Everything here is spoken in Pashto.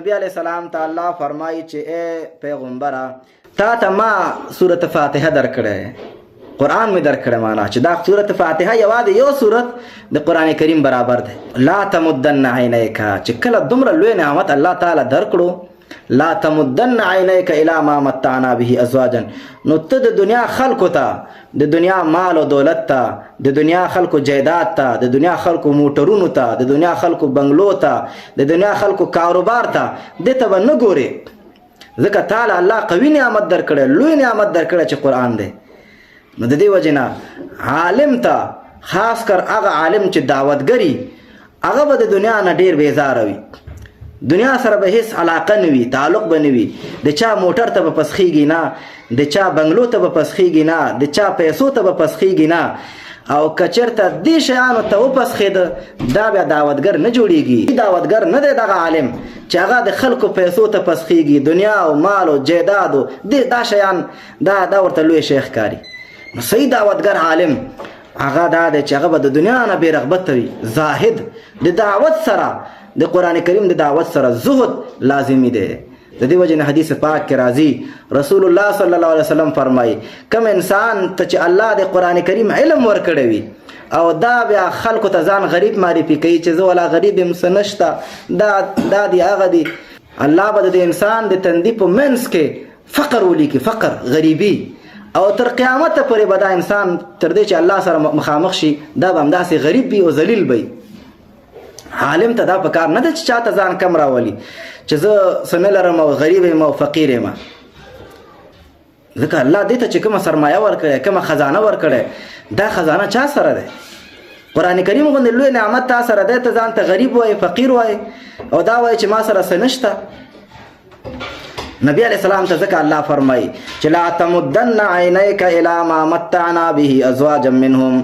نبی علیہ السلام ته الله فرمایي چې اے پیغمبره تا ته ما سورة فاتحه درکړې، قرآن می درکړې، معنا چې دا سورة فاتحه یوازې یو سورت د قرآن کریم برابر دی. لا تمدن عینیک، چې کله دومره لوی نعمت الله تعالی درکړو، لا تمدن عینیک الی ما متعنا به ازواجا، نو ته د دنیا خلکو ته، د دنیا مال او دولت ته، د دنیا خلکو جیدات ته، د دنیا خلکو موټرونو ته، د دنیا خلکو بنگلو ته، د دنیا خلکو کاروبار ته، دې ته به نه ګورې، ځکه تعالی الله قوي نعمت درکړی، لوی نعمت درکړی چې قرآن دی. نو د دې وجې نه عالم ته، خاص کر هغه عالم چې دعوتګري، هغه به د دنیا نه ډېر بیزاره وي، دنیا سره به هیڅ علاقه نه وي، تعلق به نه وي، د چا موټر ته به پسخېږي نه، د چا بنگلو ته به پسخېږي نه، د چا پیسو ته به پسخېږي نه. او که چېرته دې شیانو ته وپسخېده، دا بیا دعوتګر نه جوړېږي. دعوتګر نه دی دغه عالم چې هغه د خلکو پیسو ته پسخېږي، دنیا او مال او جیدادو دا شیان، دا ورته لوی شی ښکاري. نو صحیح دعوتګر عالم هغه دا دی چې هغه به د دنیا نه بې رغبته وي، زاهد، د دعوت سره، د قرآن کریم د دعوت سره زهد لازمی دی. د دې وجې نه حدیث پاک کې راځي، رسول الله صلی الله علیه وسلم فرمایي کوم انسان ته چې الله د قرآن کریم علم ورکړی وي او دا بیا خلکو ته ځان غریب معرفي کوي چې زه ولا غریب یم، څه نشته، دا دی هغه دی، الله به د انسان د تندي په منځ کې فقر ولیکي، فقر، غریبي، او تر قیامت پورې به دا انسان تر دې چې الله سره مخامخ شي دا به همداسې غریب وي او ذلیل وي. عالم ته دا پکار نه ده چې چاته ځان کم راولي چې زه څه نه لرم او غریب یم او فقیر یم، ځکه الله دې ته چې کومه سرمایه ورکړې، کومه خزانه ورکړې، دا خزانه چا سره ده؟ قرآن کریم غوندې لوی نعمت تا سره دی، ته ځان ته غریب وایې، فقیر وایې، او دا وایې چې ما سره څه نشته. نبی علیہ السلام ته ځکه الله فرمایي چې لا تمدن عینیک الی ما متعنا به ازواجا منهم،